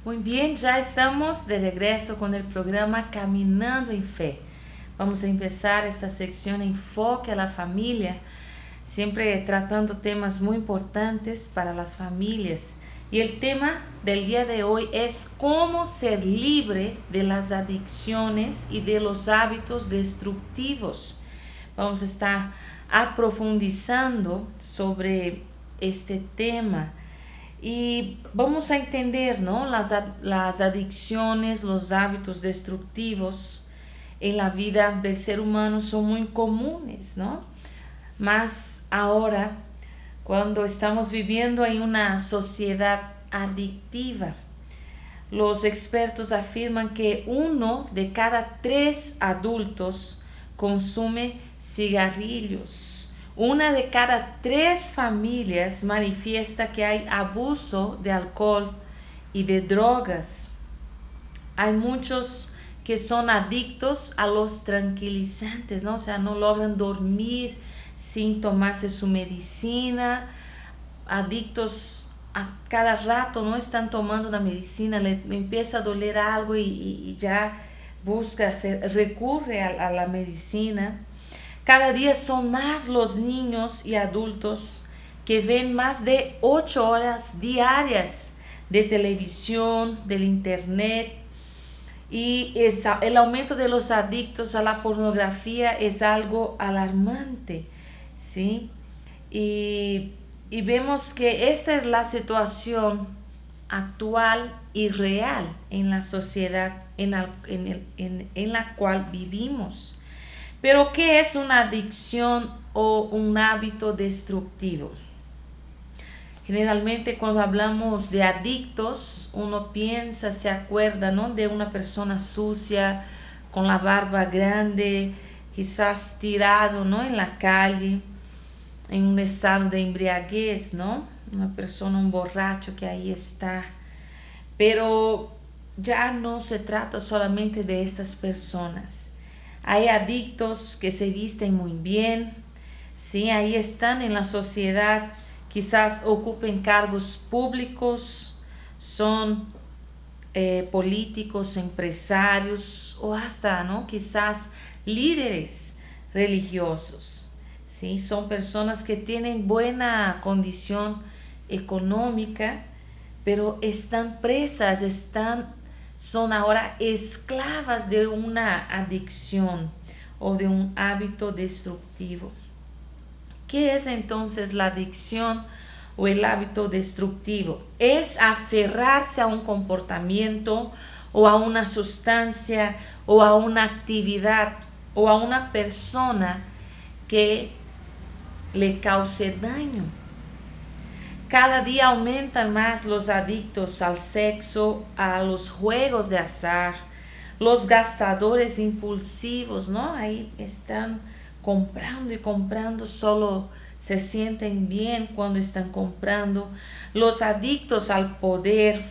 Muy bien, ya estamos de regreso con el programa Caminando en Fe. Vamos a empezar esta sección Enfoque a la Familia, siempre tratando temas muy importantes para las familias. Y el tema del día de hoy es cómo ser libre de las adicciones y de los hábitos destructivos. Vamos a estar aprofundizando sobre este tema. Y vamos a entender, ¿no? Las adicciones, los hábitos destructivos en la vida del ser humano son muy comunes, ¿no? Más ahora, cuando estamos viviendo en una sociedad adictiva. Los expertos afirman que 1 de cada 3 adultos consume cigarrillos. 1 de cada 3 familias manifiesta que hay abuso de alcohol y de drogas. Hay muchos que son adictos a los tranquilizantes, ¿no? O sea, no logran dormir sin tomarse su medicina. Adictos a cada rato no están tomando una medicina, le empieza a doler algo y ya recurre a la medicina. Cada día son más los niños y adultos que ven más de 8 horas diarias de televisión, del internet, y el aumento de los adictos a la pornografía es algo alarmante, ¿sí? Y vemos que esta es la situación actual y real en la sociedad en la cual vivimos. Pero, ¿qué es una adicción o un hábito destructivo? Generalmente cuando hablamos de adictos, uno piensa, se acuerda, ¿no?, de una persona sucia, con la barba grande, quizás tirado, ¿no?, en la calle, en un estado de embriaguez, ¿no? Una persona, un borracho que ahí está. Pero ya no se trata solamente de estas personas. Hay adictos que se visten muy bien, ¿sí? Ahí están en la sociedad, quizás ocupen cargos públicos, son políticos, empresarios o hasta, ¿no?, quizás líderes religiosos, ¿sí? Son personas que tienen buena condición económica, pero están presas, son ahora esclavas de una adicción o de un hábito destructivo. ¿Qué es entonces la adicción o el hábito destructivo? Es aferrarse a un comportamiento o a una sustancia o a una actividad o a una persona que le cause daño. Cada día aumentan más los adictos al sexo, a los juegos de azar, los gastadores impulsivos, ¿no? Ahí están comprando y comprando, solo se sienten bien cuando están comprando. Los adictos al poder,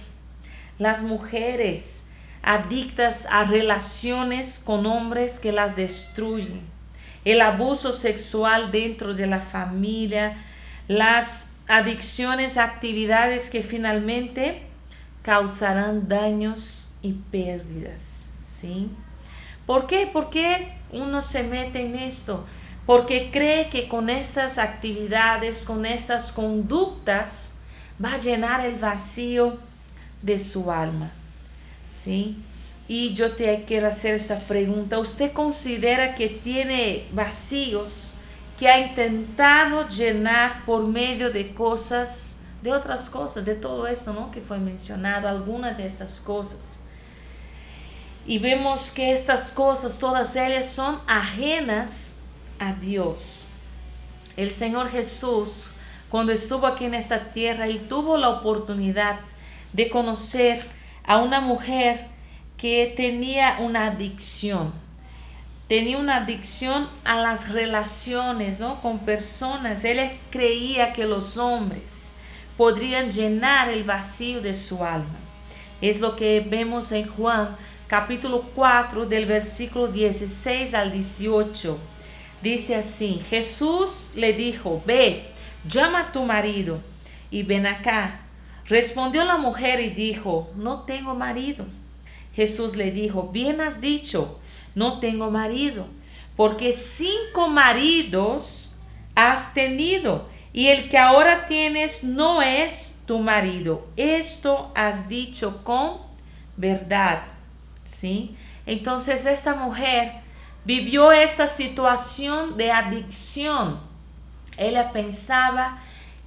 las mujeres adictas a relaciones con hombres que las destruyen, el abuso sexual dentro de la familia, las adicciones a actividades que finalmente causarán daños y pérdidas, ¿sí? ¿Por qué? ¿Por qué uno se mete en esto? Porque cree que con estas actividades, con estas conductas, va a llenar el vacío de su alma, ¿sí? Y yo te quiero hacer esta pregunta. ¿Usted considera que tiene vacíos que ha intentado llenar por medio de cosas, de otras cosas, de todo esto, ¿no?, que fue mencionado, algunas de estas cosas? Y vemos que estas cosas, todas ellas son ajenas a Dios. El Señor Jesús, cuando estuvo aquí en esta tierra, Él tuvo la oportunidad de conocer a una mujer que tenía una adicción. Tenía una adicción a las relaciones, ¿no?, con personas. Ella creía que los hombres podrían llenar el vacío de su alma. Es lo que vemos en Juan capítulo 4 del versículo 16 al 18. Dice así: Jesús le dijo: ve, llama a tu marido y ven acá. Respondió la mujer y dijo, no tengo marido. Jesús le dijo, bien has dicho, no tengo marido, porque 5 maridos has tenido, y el que ahora tienes no es tu marido. Esto has dicho con verdad. ¿Sí? Entonces esta mujer vivió esta situación de adicción. Ella pensaba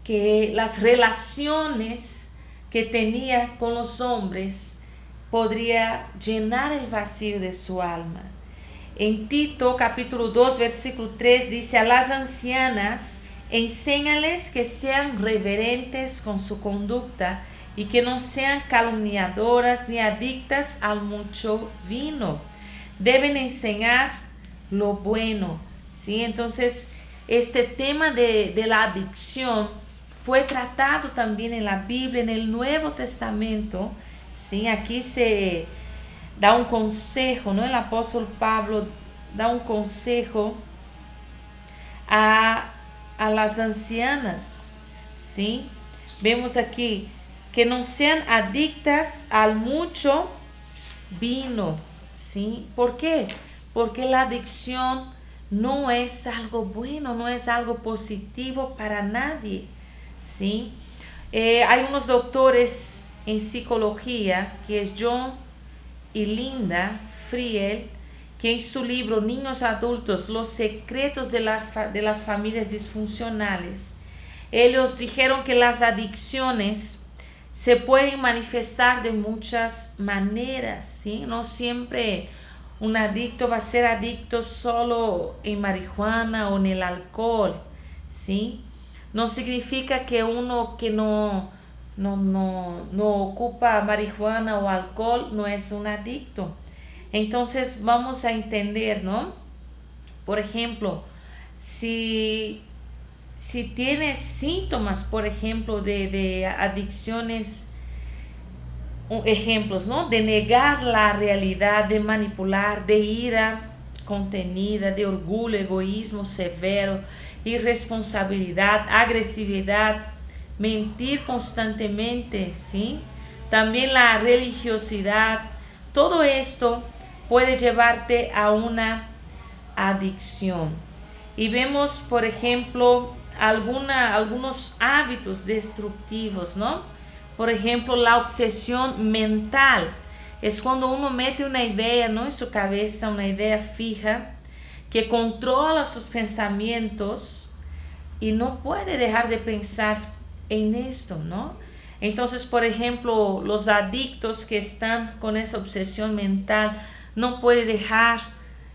que las relaciones que tenía con los hombres podría llenar el vacío de su alma. En Tito capítulo 2 versículo 3 dice, a las ancianas enséñales que sean reverentes con su conducta y que no sean calumniadoras ni adictas al mucho vino. Deben enseñar lo bueno, ¿sí? Entonces, este tema de la adicción fue tratado también en la Biblia, en el Nuevo Testamento, ¿sí? Aquí se da un consejo, ¿no? El apóstol Pablo da un consejo a las ancianas, ¿sí? Vemos aquí que no sean adictas al mucho vino, ¿sí? ¿Por qué? Porque la adicción no es algo bueno, no es algo positivo para nadie, ¿sí? Hay unos doctores en psicología, que es John y Linda Friel, que en su libro Niños Adultos, los secretos de las familias disfuncionales, ellos dijeron que las adicciones se pueden manifestar de muchas maneras, ¿sí? No siempre un adicto va a ser adicto solo en marihuana o en el alcohol, ¿sí? No significa que uno que no ocupa marihuana o alcohol no es un adicto. Entonces vamos a entender, ¿no? Por ejemplo, si tienes síntomas, por ejemplo, de adicciones, ejemplos, ¿no? De negar la realidad, de manipular, de ira contenida, de orgullo, egoísmo severo, irresponsabilidad, agresividad, mentir constantemente, ¿sí? También la religiosidad, todo esto puede llevarte a una adicción. Y vemos, por ejemplo, algunos hábitos destructivos, ¿no? Por ejemplo, la obsesión mental. Es cuando uno mete una idea, ¿no? En su cabeza, una idea fija, que controla sus pensamientos y no puede dejar de pensar en esto, ¿no? Entonces, por ejemplo, los adictos que están con esa obsesión mental no pueden dejar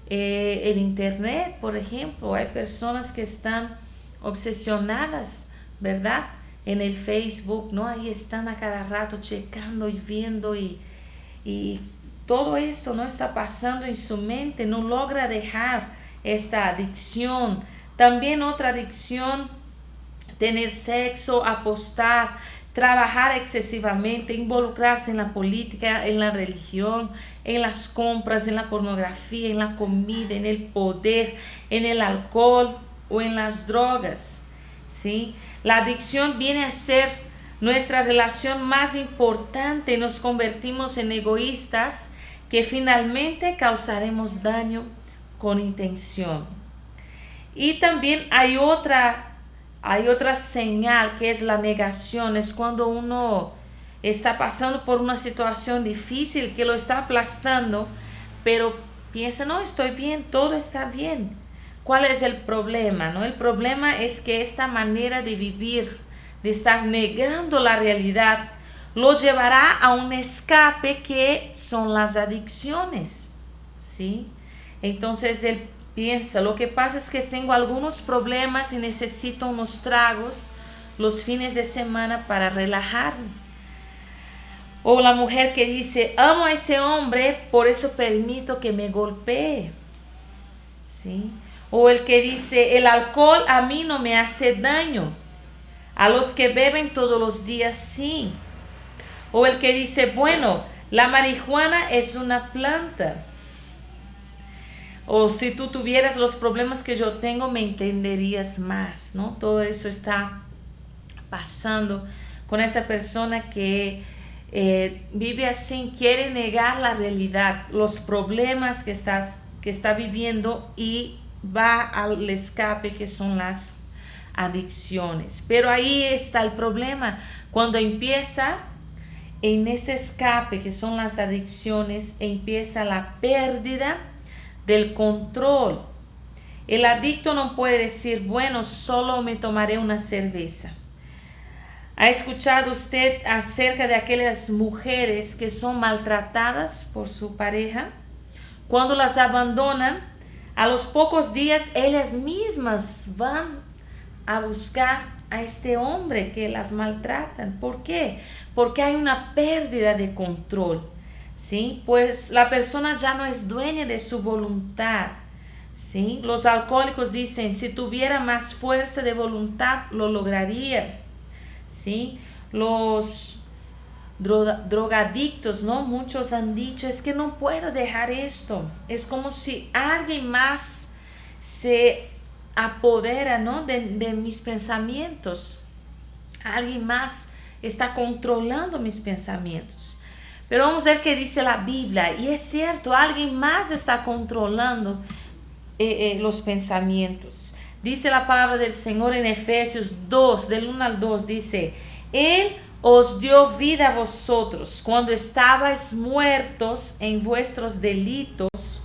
el internet, por ejemplo. Hay personas que están obsesionadas, ¿verdad? En el Facebook, ¿no? Ahí están a cada rato checando y viendo y todo eso no está pasando en su mente, no logra dejar esta adicción. También otra adicción, tener sexo, apostar, trabajar excesivamente, involucrarse en la política, en la religión, en las compras, en la pornografía, en la comida, en el poder, en el alcohol o en las drogas, ¿sí? La adicción viene a ser nuestra relación más importante. Nos convertimos en egoístas que finalmente causaremos daño con intención. Y también hay otra señal, que es la negación. Es cuando uno está pasando por una situación difícil que lo está aplastando, pero piensa, no, estoy bien, todo está bien. ¿Cuál es el problema, no? El problema es que esta manera de vivir, de estar negando la realidad, lo llevará a un escape que son las adicciones, ¿sí? Entonces él piensa, lo que pasa es que tengo algunos problemas y necesito unos tragos los fines de semana para relajarme. O la mujer que dice, amo a ese hombre, por eso permito que me golpee, ¿sí? O el que dice, el alcohol a mí no me hace daño, a los que beben todos los días sí. O el que dice, bueno, la marihuana es una planta. O si tú tuvieras los problemas que yo tengo, me entenderías más, ¿no? Todo eso está pasando con esa persona que vive así, quiere negar la realidad, los problemas que está viviendo y va al escape que son las adicciones. Pero ahí está el problema, cuando empieza en este escape que son las adicciones, empieza la pérdida del control. El adicto no puede decir, bueno, solo me tomaré una cerveza. ¿Ha escuchado usted acerca de aquellas mujeres que son maltratadas por su pareja? Cuando las abandonan, a los pocos días ellas mismas van a buscar a este hombre que las maltratan. ¿Por qué? Porque hay una pérdida de control, ¿sí? Pues la persona ya no es dueña de su voluntad, ¿sí? Los alcohólicos dicen, si tuviera más fuerza de voluntad, lo lograría, ¿sí? Los drogadictos, ¿no? Muchos han dicho, es que no puedo dejar esto. Es como si alguien más se apodera, ¿no? de mis pensamientos. Alguien más está controlando mis pensamientos. Pero vamos a ver qué dice la Biblia. Y es cierto, alguien más está controlando los pensamientos. Dice la palabra del Señor en Efesios 2, del 1 al 2, dice, Él os dio vida a vosotros cuando estabais muertos en vuestros delitos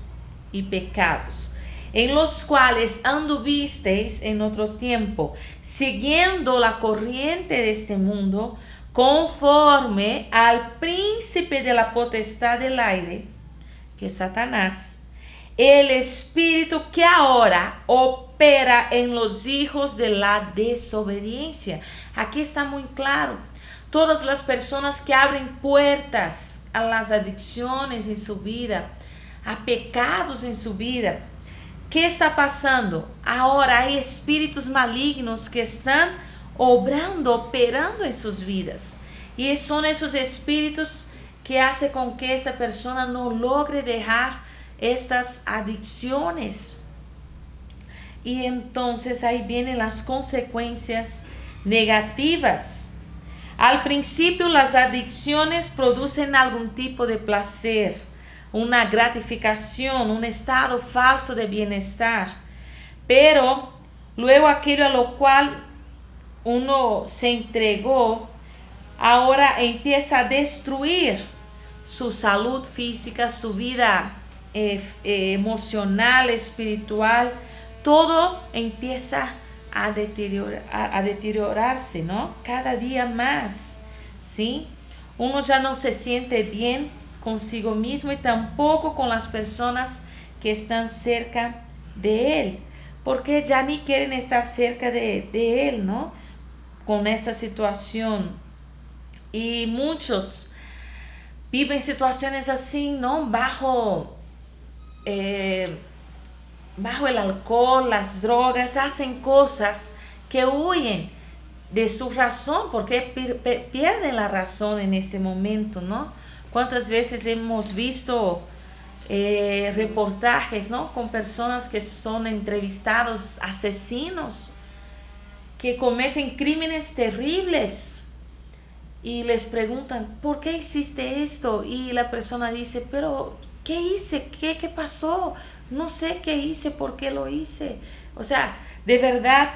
y pecados, en los cuales anduvisteis en otro tiempo, siguiendo la corriente de este mundo, conforme al príncipe de la potestad del aire, que es Satanás, el espíritu que ahora opera en los hijos de la desobediencia. Aquí está muy claro. Todas las personas que abren puertas a las adicciones en su vida, a pecados en su vida, ¿qué está pasando? Ahora hay espíritus malignos que están obrando, operando en sus vidas. Y son esos espíritus que hacen con que esta persona no logre dejar estas adicciones. Y entonces ahí vienen las consecuencias negativas. Al principio las adicciones producen algún tipo de placer, una gratificación, un estado falso de bienestar. Pero luego aquello a lo cual uno se entregó, ahora empieza a destruir su salud física, su vida emocional, espiritual. Todo empieza a deteriorarse, ¿no? Cada día más, ¿sí? Uno ya no se siente bien consigo mismo y tampoco con las personas que están cerca de él, porque ya ni quieren estar cerca de él, ¿no? Con esa situación. Y muchos viven situaciones así, ¿no? Bajo el alcohol, las drogas, hacen cosas que huyen de su razón, porque pierden la razón en este momento, ¿no? ¿Cuántas veces hemos visto reportajes, ¿no? Con personas que son entrevistados, asesinos, que cometen crímenes terribles y les preguntan, ¿por qué hiciste esto? Y la persona dice, pero ¿qué hice? ¿Qué pasó? No sé qué hice, por qué lo hice. O sea, de verdad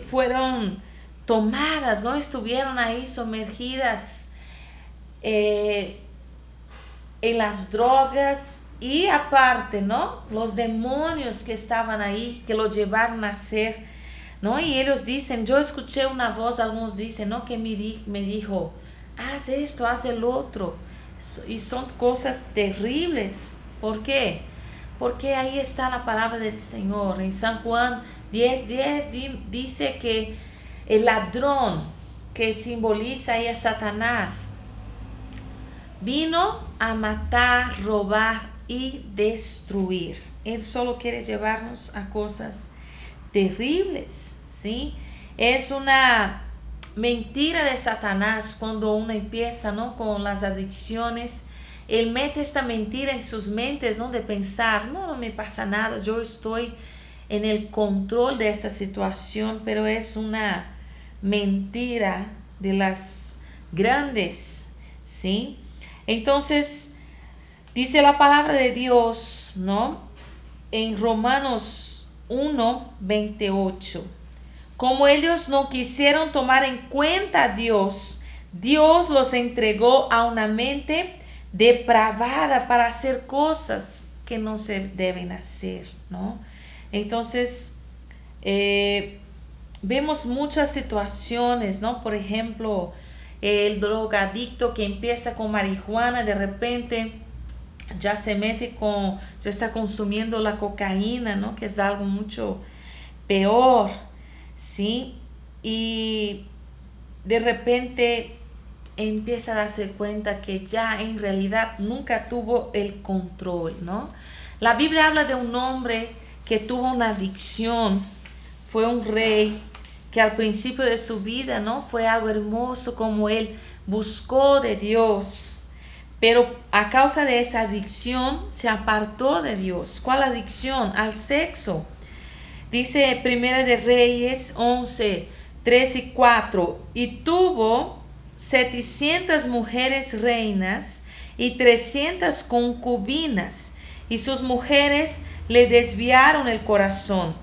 fueron tomadas, ¿no? Estuvieron ahí sumergidas en las drogas y aparte, ¿no? Los demonios que estaban ahí, que lo llevaron a hacer, ¿no? Y ellos dicen, yo escuché una voz, algunos dicen, ¿no? Que me dijo, haz esto, haz el otro. Y son cosas terribles. ¿Por qué? Porque ahí está la palabra del Señor. En San Juan 10:10 dice que el ladrón, que simboliza ahí a Satanás, vino a matar, robar y destruir. Él solo quiere llevarnos a cosas terribles, ¿sí? Es una mentira de Satanás cuando uno empieza, ¿no? Con las adicciones. Él mete esta mentira en sus mentes, ¿no? De pensar, no me pasa nada, yo estoy en el control de esta situación, pero es una mentira de las grandes, ¿sí? Entonces, dice la palabra de Dios, ¿no? En Romanos 1:28. Como ellos no quisieron tomar en cuenta a Dios, Dios los entregó a una mente depravada para hacer cosas que no se deben hacer, ¿no? Entonces, vemos muchas situaciones, ¿no? Por ejemplo, el drogadicto que empieza con marihuana, de repente ya se mete ya está consumiendo la cocaína, ¿no? Que es algo mucho peor, ¿sí? Y de repente empieza a darse cuenta que ya en realidad nunca tuvo el control, ¿no? La Biblia habla de un hombre que tuvo una adicción, fue un rey que al principio de su vida, ¿no? Fue algo hermoso como él buscó de Dios, pero a causa de esa adicción se apartó de Dios. ¿Cuál adicción? Al sexo. Dice Primera de Reyes 11:3 y 4, y tuvo 700 mujeres reinas y 300 concubinas, y sus mujeres le desviaron el corazón.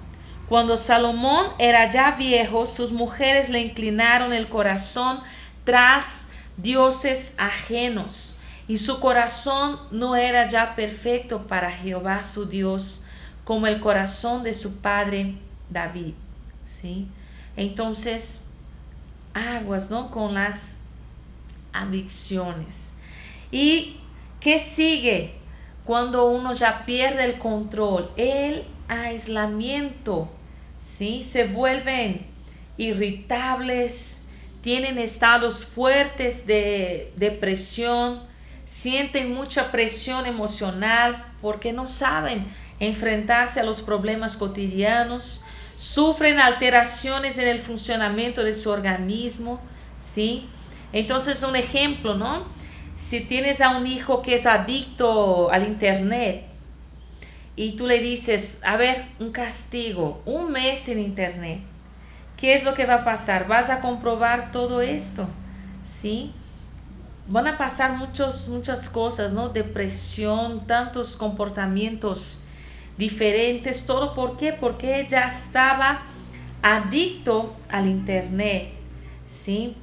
Cuando Salomón era ya viejo, sus mujeres le inclinaron el corazón tras dioses ajenos, y su corazón no era ya perfecto para Jehová su Dios, como el corazón de su padre David, ¿sí? Entonces, aguas, ¿no? Con las adicciones. ¿Y qué sigue cuando uno ya pierde el control? El aislamiento, ¿sí? Se vuelven irritables, tienen estados fuertes de depresión, sienten mucha presión emocional porque no saben enfrentarse a los problemas cotidianos, sufren alteraciones en el funcionamiento de su organismo, ¿sí? Entonces, un ejemplo, ¿no? Si tienes a un hijo que es adicto al internet y tú le dices, a ver, un castigo, un mes sin internet, ¿qué es lo que va a pasar? Vas a comprobar todo esto, ¿sí? Van a pasar muchas cosas, ¿no? Depresión, tantos comportamientos diferentes, todo. ¿Por qué? Porque ella estaba adicto al internet, ¿sí?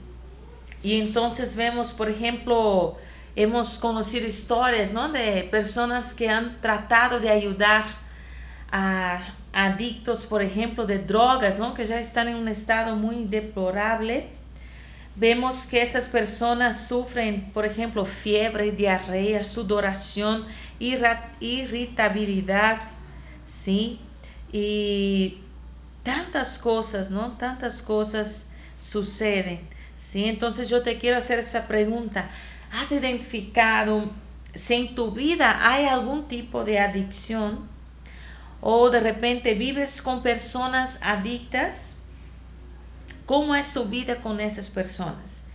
Y entonces vemos, por ejemplo, hemos conocido historias, ¿no? De personas que han tratado de ayudar a adictos, por ejemplo, de drogas, ¿no? Que ya están en un estado muy deplorable. Vemos que estas personas sufren, por ejemplo, fiebre, diarrea, sudoración, irritabilidad, ¿sí? Y tantas cosas, ¿no? Tantas cosas suceden, ¿sí? Entonces yo te quiero hacer esa pregunta. ¿Has identificado si en tu vida hay algún tipo de adicción o de repente vives con personas adictas? ¿Cómo es su vida con esas personas?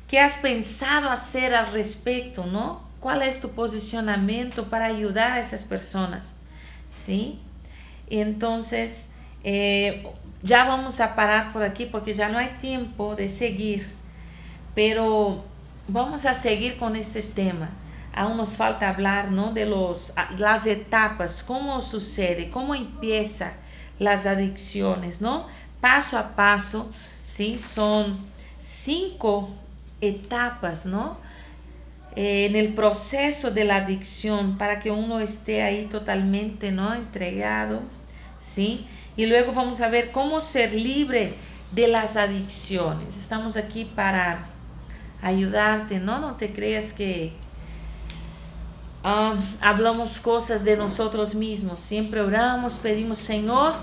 ¿Qué has pensado hacer al respecto, no? ¿Cuál es tu posicionamiento para ayudar a esas personas? ¿Sí? Entonces, ya vamos a parar por aquí porque ya no hay tiempo de seguir, pero vamos a seguir con este tema. Aún nos falta hablar, ¿no? De las etapas, cómo sucede, cómo empieza las adicciones, ¿no? Paso a paso, ¿sí? Son 5 etapas, ¿no? En el proceso de la adicción para que uno esté ahí totalmente, ¿no? Entregado, ¿sí? Y luego vamos a ver cómo ser libre de las adicciones. Estamos aquí para ayudarte, ¿no? No te creas que hablamos cosas de nosotros mismos. Siempre oramos, pedimos, Señor,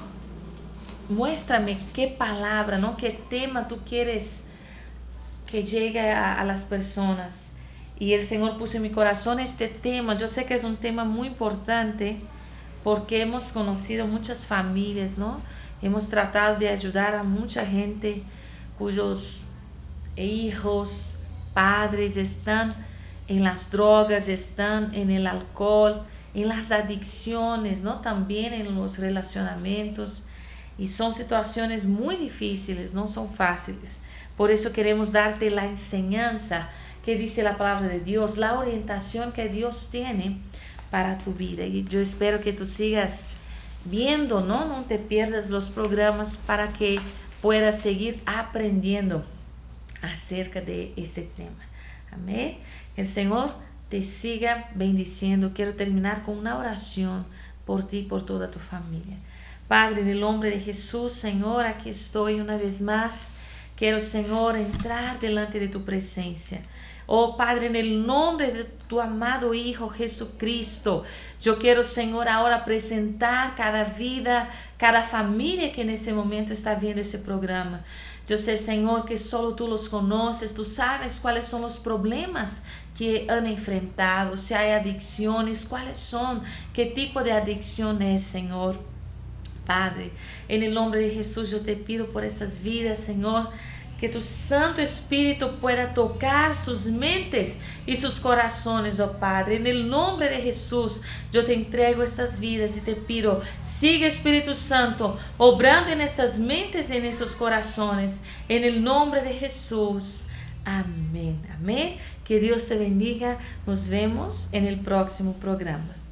muéstrame qué palabra, ¿no? Qué tema tú quieres que llegue a las personas. Y el Señor puso en mi corazón este tema. Yo sé que es un tema muy importante porque hemos conocido muchas familias, ¿no? Hemos tratado de ayudar a mucha gente cuyos hijos, padres están en las drogas, están en el alcohol, en las adicciones, ¿no? También en los relacionamientos. Y son situaciones muy difíciles, no son fáciles. Por eso queremos darte la enseñanza que dice la palabra de Dios, la orientación que Dios tiene para tu vida. Y yo espero que tú sigas viendo, ¿no? No te pierdas los programas para que puedas seguir aprendiendo acerca de este tema. Amén. El Señor te siga bendiciendo. Quiero terminar con una oración por ti y por toda tu familia. Padre, en el nombre de Jesús, Señor, aquí estoy una vez más. Quiero, Señor, entrar delante de tu presencia. Oh Padre, en el nombre de tu amado Hijo Jesucristo, yo quiero, Señor, ahora presentar cada vida, cada familia que en este momento está viendo ese programa. Yo sé, Señor, que solo tú los conoces, tú sabes cuáles son los problemas que han enfrentado, si hay adicciones, cuáles son, qué tipo de adicción es, Señor. Padre, en el nombre de Jesús yo te pido por estas vidas, Señor, que tu Santo Espíritu pueda tocar sus mentes y sus corazones, oh Padre. En el nombre de Jesús yo te entrego estas vidas y te pido, sigue Espíritu Santo, obrando en estas mentes y en esos corazones. En el nombre de Jesús. Amén, amén. Que Dios te bendiga. Nos vemos en el próximo programa.